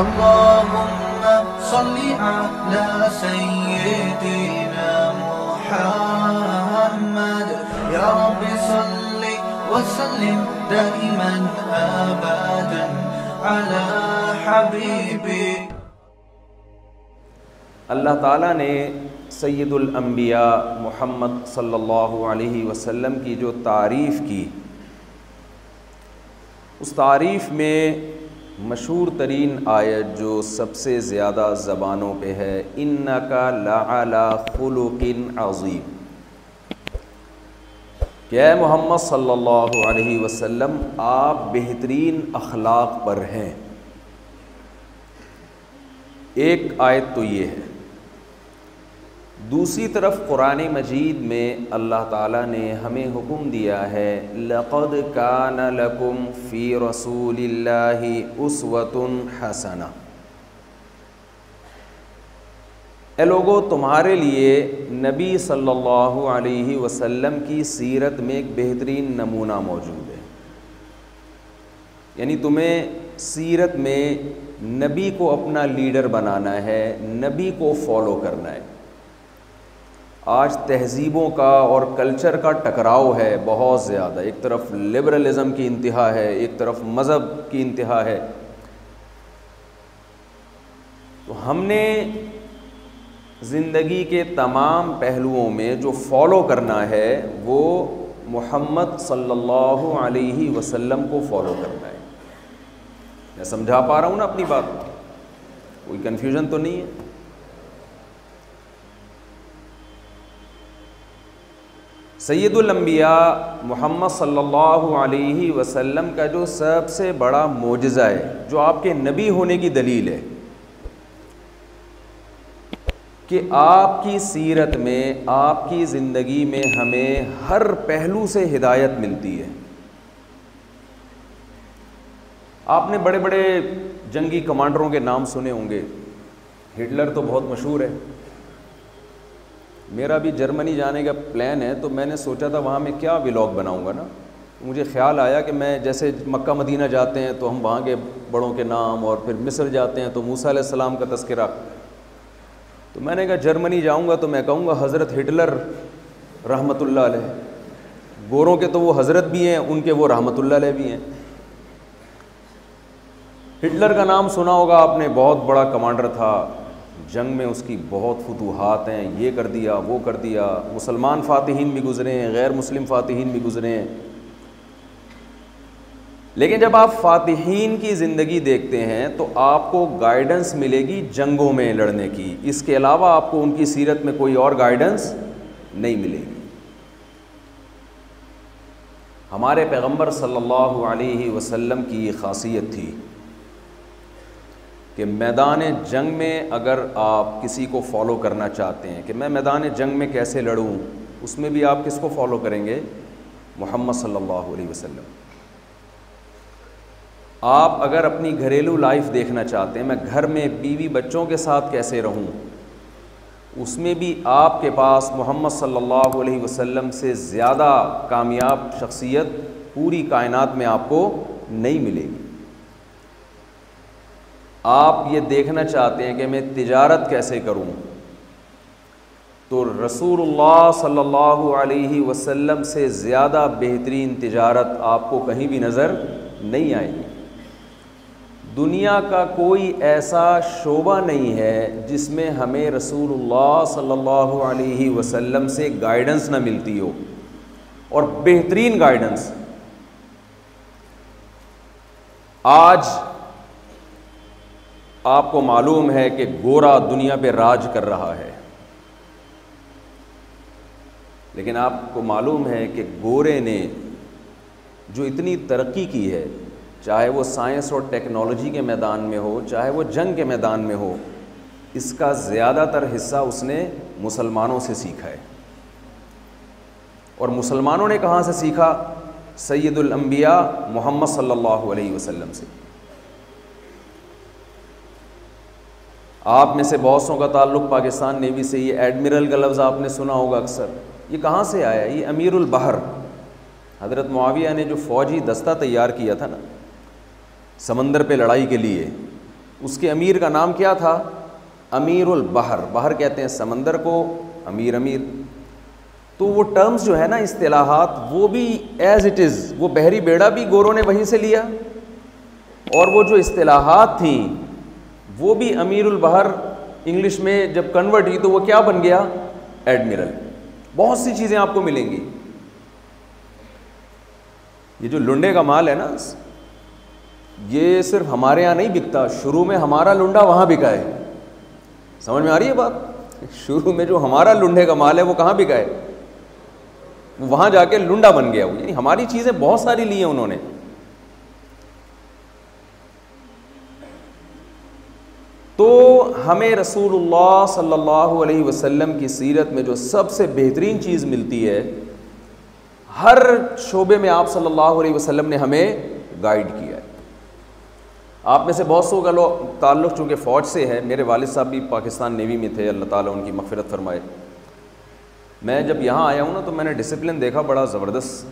اللهم صل على سيدنا محمد يا رب صل وسلم دائما أبدا على حبيبي. اللہ تعالیٰ نے سید الانبیاء محمد صلی اللہ علیہ وسلم کی جو تعریف کی، اس تعریف میں مشہور ترین آیت جو سب سے زیادہ زبانوں پہ ہے، اِنَّكَ لَعَلَىٰ خُلُقٍ عَظِيمٍ، کہ اے محمد صلی اللہ علیہ وسلم آپ بہترین اخلاق پر ہیں. ایک آیت تو یہ ہے. دوسری طرف قرآن مجید میں اللہ تعالیٰ نے ہمیں حکم دیا ہے لَقَدْ كَانَ لَكُمْ فِي رَسُولِ اللَّهِ أُسْوَةٌ حَسَنَةٌ، اے لوگو تمہارے لیے نبی صلی اللہ علیہ وسلم کی سیرت میں ایک بہترین نمونہ موجود ہے. یعنی تمہیں سیرت میں نبی کو اپنا لیڈر بنانا ہے، نبی کو فالو کرنا ہے. آج تہذیبوں کا اور کلچر کا ٹکراؤ ہے بہت زیادہ. ایک طرف لبرلزم کی انتہا ہے، ایک طرف مذہب کی انتہا ہے. تو ہم نے زندگی کے تمام پہلوؤں میں جو فالو کرنا ہے وہ محمد صلی اللہ علیہ وسلم کو فالو کرنا ہے. میں سمجھا پا رہا ہوں نا اپنی بات؟ کوئی کنفیوژن تو نہیں ہے؟ سید الانبیاء محمد صلی اللہ علیہ وسلم کا جو سب سے بڑا معجزہ ہے، جو آپ کے نبی ہونے کی دلیل ہے، کہ آپ کی سیرت میں، آپ کی زندگی میں ہمیں ہر پہلو سے ہدایت ملتی ہے. آپ نے بڑے بڑے جنگی کمانڈروں کے نام سنے ہوں گے. ہٹلر تو بہت مشہور ہے. میرا بھی جرمنی جانے کا پلان ہے، تو میں نے سوچا تھا وہاں میں کیا ولاگ بناؤں گا نا. مجھے خیال آیا کہ میں جیسے مکہ مدینہ جاتے ہیں تو ہم وہاں کے بڑوں کے نام، اور پھر مصر جاتے ہیں تو موسیٰ علیہ السلام کا تذکرہ. تو میں نے کہا جرمنی جاؤں گا تو میں کہوں گا حضرت ہٹلر رحمۃ اللہ علیہ. گوروں کے تو وہ حضرت بھی ہیں، ان کے وہ رحمۃ اللہ علیہ بھی ہیں. ہٹلر کا نام سنا ہوگا آپ نے، بہت بڑا کمانڈر تھا. جنگ میں اس کی بہت فتوحات ہیں، یہ کر دیا وہ کر دیا. مسلمان فاتحین بھی گزرے ہیں، غیر مسلم فاتحین بھی گزرے ہیں. لیکن جب آپ فاتحین کی زندگی دیکھتے ہیں تو آپ کو گائیڈنس ملے گی جنگوں میں لڑنے کی. اس کے علاوہ آپ کو ان کی سیرت میں کوئی اور گائیڈنس نہیں ملے گی. ہمارے پیغمبر صلی اللہ علیہ وسلم کی یہ خاصیت تھی کہ میدان جنگ میں اگر آپ کسی کو فالو کرنا چاہتے ہیں کہ میں میدان جنگ میں کیسے لڑوں، اس میں بھی آپ کس کو فالو کریں گے؟ محمد صلی اللہ علیہ وسلم. آپ اگر اپنی گھریلو لائف دیکھنا چاہتے ہیں، میں گھر میں بیوی بچوں کے ساتھ کیسے رہوں، اس میں بھی آپ کے پاس محمد صلی اللہ علیہ وسلم سے زیادہ کامیاب شخصیت پوری کائنات میں آپ کو نہیں ملے گی. آپ یہ دیکھنا چاہتے ہیں کہ میں تجارت کیسے کروں، تو رسول اللہ صلی اللہ علیہ وسلم سے زیادہ بہترین تجارت آپ کو کہیں بھی نظر نہیں آئے گی. دنیا کا کوئی ایسا شعبہ نہیں ہے جس میں ہمیں رسول اللہ صلی اللہ علیہ وسلم سے گائیڈنس نہ ملتی ہو، اور بہترین گائیڈنس. آج آپ کو معلوم ہے کہ گورا دنیا پہ راج کر رہا ہے، لیکن آپ کو معلوم ہے کہ گورے نے جو اتنی ترقی کی ہے، چاہے وہ سائنس اور ٹیکنالوجی کے میدان میں ہو، چاہے وہ جنگ کے میدان میں ہو، اس کا زیادہ تر حصہ اس نے مسلمانوں سے سیکھا ہے. اور مسلمانوں نے کہاں سے سیکھا؟ سید الانبیاء محمد صلی اللہ علیہ وسلم سے. آپ میں سے بہت سوں کا تعلق پاکستان نیوی سے. یہ ایڈمرل کا لفظ آپ نے سنا ہوگا اکثر. یہ کہاں سے آیا؟ یہ امیر البحر، حضرت معاویہ نے جو فوجی دستہ تیار کیا تھا نا سمندر پہ لڑائی کے لیے، اس کے امیر کا نام کیا تھا؟ امیر البحر. بحر کہتے ہیں سمندر کو، امیر امیر. تو وہ ٹرمز جو ہے نا، اصطلاحات، وہ بھی ایز اٹ از، وہ بحری بیڑا بھی گوروں نے وہیں سے لیا، اور وہ جو اصطلاحات تھیں وہ بھی امیر البحر انگلش میں جب کنورٹ ہوئی تو وہ کیا بن گیا؟ ایڈمرل. بہت سی چیزیں آپ کو ملیں گی. یہ جو لنڈے کا مال ہے نا، یہ صرف ہمارے یہاں نہیں بکتا. شروع میں ہمارا لنڈا وہاں بکا ہے. سمجھ میں آ رہی ہے بات؟ شروع میں جو ہمارا لنڈے کا مال ہے وہ کہاں بکا ہے؟ وہ وہاں جا کے لنڈا بن گیا. یعنی ہماری چیزیں بہت ساری لی ہیں انہوں نے. تو ہمیں رسول اللہ صلی اللہ علیہ وسلم کی سیرت میں جو سب سے بہترین چیز ملتی ہے، ہر شعبے میں آپ صلی اللہ علیہ وسلم نے ہمیں گائیڈ کیا ہے. آپ میں سے بہت سو کا تعلق چونکہ فوج سے ہے، میرے والد صاحب بھی پاکستان نیوی میں تھے، اللہ تعالیٰ ان کی مغفرت فرمائے. میں جب یہاں آیا ہوں نا تو میں نے ڈسپلن دیکھا بڑا زبردست.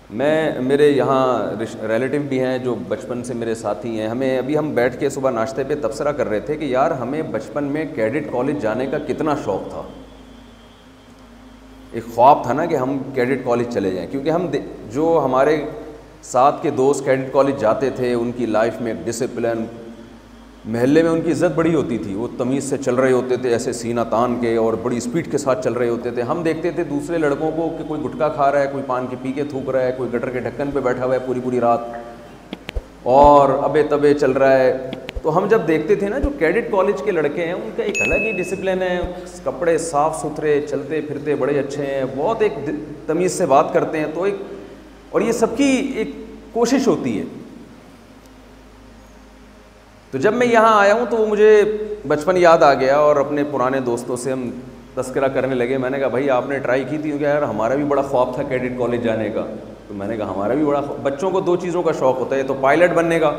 میرے یہاں ریلیٹیو بھی ہیں جو بچپن سے میرے ساتھی ہیں. ہم بیٹھ کے صبح ناشتے پہ تبصرہ کر رہے تھے کہ یار ہمیں بچپن میں کیڈٹ کالج جانے کا کتنا شوق تھا. ایک خواب تھا نا کہ ہم کیڈٹ کالج چلے جائیں، کیونکہ ہم جو ہمارے ساتھ کے دوست کیڈٹ کالج جاتے تھے ان کی لائف میں ڈسپلن، محلے میں ان کی عزت بڑی ہوتی تھی. وہ تمیز سے چل رہے ہوتے تھے، ایسے سینہ تان کے، اور بڑی اسپیڈ کے ساتھ چل رہے ہوتے تھے. ہم دیکھتے تھے دوسرے لڑکوں کو کہ کوئی گٹکا کھا رہا ہے، کوئی پان کے پی کے تھوک رہا ہے، کوئی گٹر کے ڈھکن پہ بیٹھا ہوا ہے پوری پوری رات اور ابے تبے چل رہا ہے. تو ہم جب دیکھتے تھے نا جو کیڈٹ کالج کے لڑکے ہیں ان کا ایک الگ ہی ڈسپلن ہے، کپڑے صاف ستھرے، چلتے پھرتے بڑے اچھے ہیں، بہت ایک تمیز سے بات کرتے ہیں. تو اور یہ سب کی ایک کوشش ہوتی ہے. تو جب میں یہاں آیا ہوں تو وہ مجھے بچپن یاد آ گیا اور اپنے پرانے دوستوں سے ہم تذکرہ کرنے لگے. میں نے کہا بھائی آپ نے ٹرائی کی تھی؟ کہ یار ہمارا بھی بڑا خواب تھا کیڈٹ کالج جانے کا. تو میں نے کہا ہمارا بھی بڑا بچوں کو 2 چیزوں کا شوق ہوتا ہے، تو پائلٹ بننے کا،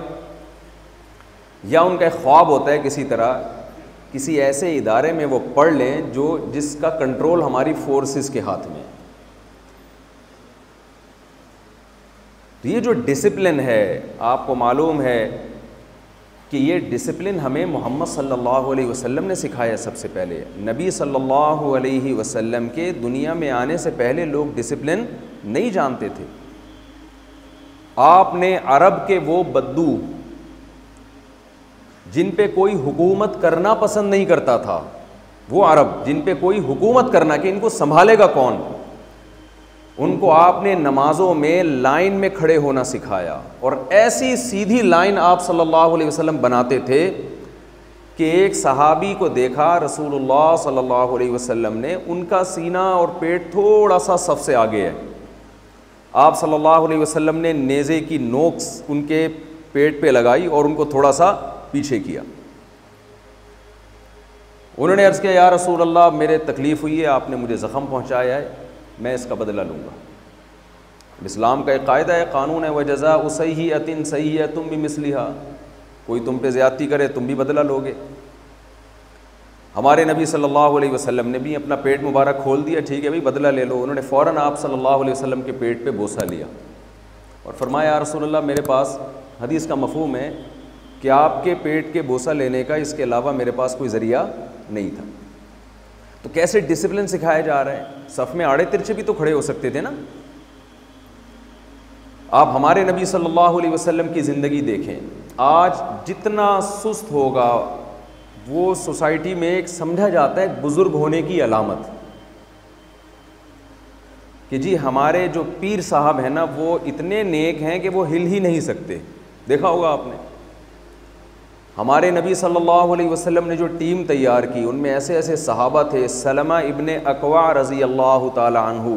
یا ان کا ایک خواب ہوتا ہے کسی طرح کسی ایسے ادارے میں وہ پڑھ لیں جس کا کنٹرول ہماری فورسز کے ہاتھ میں. تو یہ جو ڈسپلن ہے، آپ کو معلوم ہے کہ یہ ڈسپلن ہمیں محمد صلی اللہ علیہ وسلم نے سکھایا. سب سے پہلے نبی صلی اللہ علیہ وسلم کے دنیا میں آنے سے پہلے لوگ ڈسپلن نہیں جانتے تھے. آپ نے عرب کے وہ بدو جن پہ کوئی حکومت کرنا پسند نہیں کرتا تھا، وہ عرب جن پہ کوئی حکومت کرنا کہ ان کو سنبھالے گا کون، ان کو آپ نے نمازوں میں لائن میں کھڑے ہونا سکھایا. اور ایسی سیدھی لائن آپ صلی اللہ علیہ وسلم بناتے تھے کہ ایک صحابی کو دیکھا رسول اللہ صلی اللہ علیہ وسلم نے، ان کا سینہ اور پیٹ تھوڑا سا صف سے آگے ہے. آپ صلی اللہ علیہ وسلم نے نیزے کی نوک ان کے پیٹ پہ لگائی اور ان کو تھوڑا سا پیچھے کیا. انہوں نے عرض کیا یا رسول اللہ میرے تکلیف ہوئی ہے، آپ نے مجھے زخم پہنچایا ہے، میں اس کا بدلہ لوں گا. اسلام کا ایک قاعدہ ہے، قانون ہے، وجزاء سیئۃ سیئۃ بمثلھا، کوئی تم پہ زیادتی کرے تم بھی بدلہ لوگے. ہمارے نبی صلی اللہ علیہ وسلم نے بھی اپنا پیٹ مبارک کھول دیا، ٹھیک ہے بھائی بدلہ لے لو. انہوں نے فوراً آپ صلی اللہ علیہ وسلم کے پیٹ پہ بوسہ لیا اور فرمایا یا رسول اللہ میرے پاس، حدیث کا مفہوم ہے کہ آپ کے پیٹ کے بوسہ لینے کا اس کے علاوہ میرے پاس کوئی ذریعہ نہیں تھا. تو کیسے ڈسپلن سکھایا جا رہا ہے. صف میں آڑے ترچھے بھی تو کھڑے ہو سکتے تھے نا. آپ ہمارے نبی صلی اللہ علیہ وسلم کی زندگی دیکھیں، آج جتنا سست ہوگا وہ سوسائٹی میں ایک سمجھا جاتا ہے بزرگ ہونے کی علامت کہ جی ہمارے جو پیر صاحب ہیں نا وہ اتنے نیک ہیں کہ وہ ہل ہی نہیں سکتے. دیکھا ہوگا آپ نے ہمارے نبی صلی اللہ علیہ وسلم نے جو ٹیم تیار کی ان میں ایسے ایسے صحابہ تھے. سلمہ ابن اکوع رضی اللہ تعالی عنہ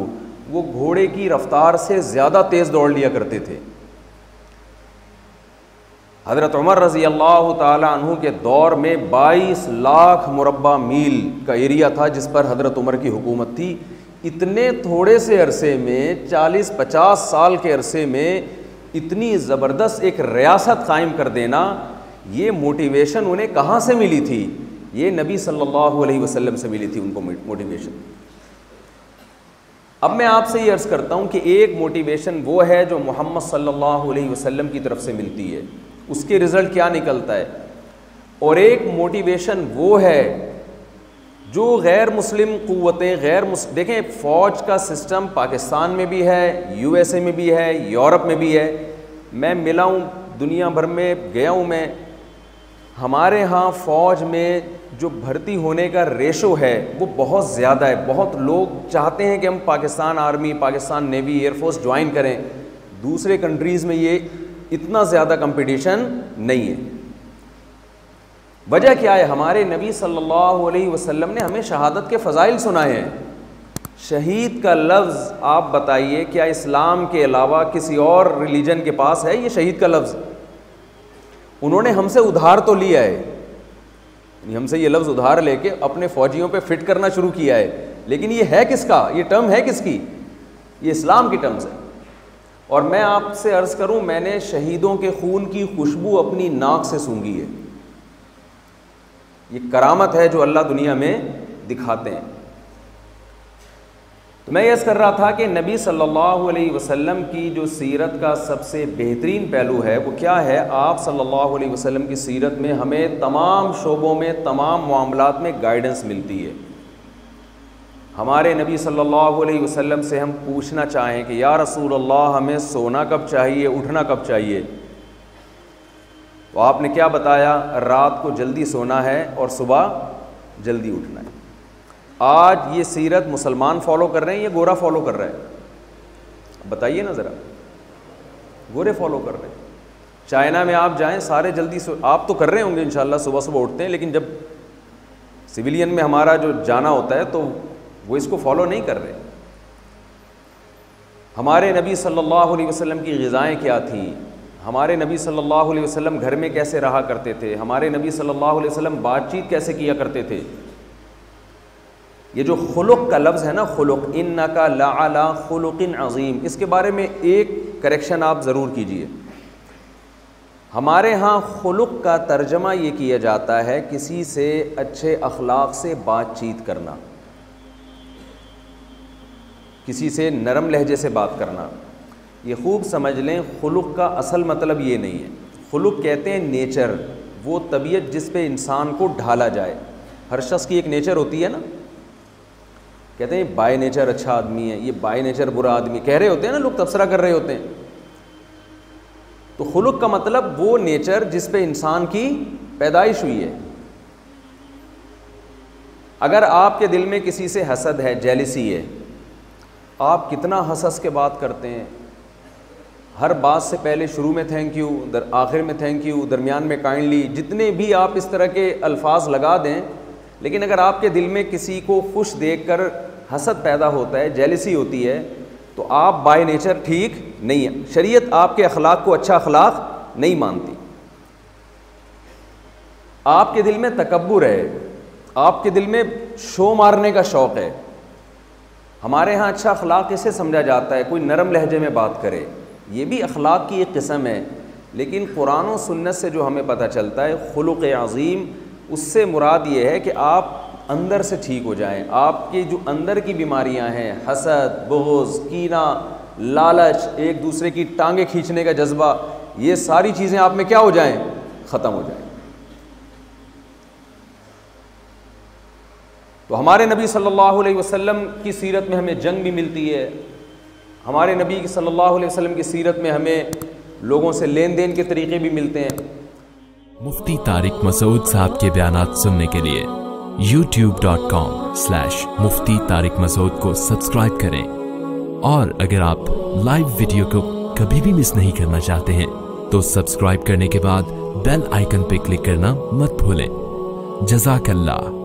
وہ گھوڑے کی رفتار سے زیادہ تیز دوڑ لیا کرتے تھے. حضرت عمر رضی اللہ تعالی عنہ کے دور میں 22 لاکھ مربع میل کا ایریا تھا جس پر حضرت عمر کی حکومت تھی. اتنے تھوڑے سے عرصے میں 40-50 سال کے عرصے میں اتنی زبردست ایک ریاست قائم کر دینا، یہ موٹیویشن انہیں کہاں سے ملی تھی؟ یہ نبی صلی اللہ علیہ وسلم سے ملی تھی ان کو موٹیویشن. اب میں آپ سے یہ عرض کرتا ہوں کہ ایک موٹیویشن وہ ہے جو محمد صلی اللہ علیہ وسلم کی طرف سے ملتی ہے. اس کے رزلٹ کیا نکلتا ہے. اور ایک موٹیویشن وہ ہے جو غیر مسلم قوتیں دیکھیں فوج کا سسٹم پاکستان میں بھی ہے, یو ایس اے میں بھی ہے, یورپ میں بھی ہے. میں ملا ہوں, دنیا بھر میں گیا ہوں میں. ہمارے ہاں فوج میں جو بھرتی ہونے کا ریشو ہے وہ بہت زیادہ ہے. بہت لوگ چاہتے ہیں کہ ہم Pakistan army, Pakistan navy, air force join کریں. دوسرے کنٹریز میں یہ اتنا زیادہ کمپٹیشن نہیں ہے. وجہ کیا ہے؟ ہمارے نبی صلی اللہ علیہ وسلم نے ہمیں شہادت کے فضائل سنائے ہیں. شہید کا لفظ آپ بتائیے کیا اسلام کے علاوہ کسی اور ریلیجن کے پاس ہے یہ شہید کا لفظ؟ انہوں نے ہم سے ادھار تو لیا ہے, ہم سے یہ لفظ ادھار لے کے اپنے فوجیوں پہ فٹ کرنا شروع کیا ہے, لیکن یہ ہے کس کا؟ یہ ٹرم ہے کس کی؟ یہ اسلام کی ٹرمز ہے. اور میں آپ سے عرض کروں, میں نے شہیدوں کے خون کی خوشبو اپنی ناک سے سونگھی ہے. یہ کرامت ہے جو اللہ دنیا میں دکھاتے ہیں. تو میں یہ عرض کر رہا تھا کہ نبی صلی اللہ علیہ وسلم کی جو سیرت کا سب سے بہترین پہلو ہے وہ کیا ہے؟ آپ صلی اللہ علیہ وسلم کی سیرت میں ہمیں تمام شعبوں میں, تمام معاملات میں گائیڈنس ملتی ہے. ہمارے نبی صلی اللہ علیہ وسلم سے ہم پوچھنا چاہیں کہ یا رسول اللہ ہمیں سونا کب چاہیے, اٹھنا کب چاہیے, تو آپ نے کیا بتایا؟ رات کو جلدی سونا ہے اور صبح جلدی اٹھنا ہے. آج یہ سیرت مسلمان فالو کر رہے ہیں یا گورا فالو کر رہے ہیں؟ بتائیے نا ذرا. گورے فالو کر رہے ہیں. چائنا میں آپ جائیں سارے جلدی آپ تو کر رہے ہوں گے انشاءاللہ, صبح صبح اٹھتے ہیں, لیکن جب سویلین میں ہمارا جو جانا ہوتا ہے تو وہ اس کو فالو نہیں کر رہے. ہمارے نبی صلی اللہ علیہ وسلم کی غذائیں کیا تھیں؟ ہمارے نبی صلی اللہ علیہ وسلم گھر میں کیسے رہا کرتے تھے؟ ہمارے نبی صلی اللہ علیہ وسلم بات چیت کیسے کیا کرتے تھے؟ یہ جو خلق کا لفظ ہے نا, خلق, انکا لعلی خلق عظیم, اس کے بارے میں ایک کریکشن آپ ضرور کیجئے. ہمارے ہاں خلق کا ترجمہ یہ کیا جاتا ہے کسی سے اچھے اخلاق سے بات چیت کرنا, کسی سے نرم لہجے سے بات کرنا. یہ خوب سمجھ لیں, خلق کا اصل مطلب یہ نہیں ہے. خلق کہتے ہیں نیچر, وہ طبیعت جس پہ انسان کو ڈھالا جائے. ہر شخص کی ایک نیچر ہوتی ہے نا, کہتے ہیں بائی نیچر اچھا آدمی ہے, یہ بائی نیچر برا آدمی, کہہ رہے ہوتے ہیں نا لوگ, تبصرہ کر رہے ہوتے ہیں. تو خلق کا مطلب وہ نیچر جس پہ انسان کی پیدائش ہوئی ہے. اگر آپ کے دل میں کسی سے حسد ہے, جیلسی ہے, آپ کتنا ہنس کے بات کرتے ہیں, ہر بات سے پہلے شروع میں تھینک یو, آخر میں تھینک یو, درمیان میں کائنڈلی, جتنے بھی آپ اس طرح کے الفاظ لگا دیں, لیکن اگر آپ کے دل میں کسی کو خوش دیکھ کر حسد پیدا ہوتا ہے, جیلسی ہوتی ہے, تو آپ بائی نیچر ٹھیک نہیں ہیں. شریعت آپ کے اخلاق کو اچھا اخلاق نہیں مانتی. آپ کے دل میں تکبر ہے, آپ کے دل میں شو مارنے کا شوق ہے. ہمارے ہاں اچھا اخلاق اسے سمجھا جاتا ہے کوئی نرم لہجے میں بات کرے, یہ بھی اخلاق کی ایک قسم ہے. لیکن قرآن و سنت سے جو ہمیں پتہ چلتا ہے خلق عظیم, اس سے مراد یہ ہے کہ آپ اندر سے ٹھیک ہو جائیں. آپ کی جو اندر کی بیماریاں ہیں, حسد, بغض, کینہ, لالچ, ایک دوسرے کی ٹانگیں کھینچنے کا جذبہ, یہ ساری چیزیں آپ میں کیا ہو جائیں؟ ختم ہو جائیں. تو ہمارے نبی صلی اللہ علیہ وسلم کی سیرت میں ہمیں جنگ بھی ملتی ہے. ہمارے نبی صلی اللہ علیہ وسلم کی سیرت میں ہمیں لوگوں سے لین دین کے طریقے بھی ملتے ہیں. مفتی طارق مسعود صاحب کے بیانات سننے کے لیے youtube.com/مفتی طارق مسعود کو سبسکرائب کریں, اور اگر آپ لائیو ویڈیو کو کبھی بھی مس نہیں کرنا چاہتے ہیں تو سبسکرائب کرنے کے بعد بیل آئیکن پہ کلک کرنا مت بھولیں. جزاک اللہ.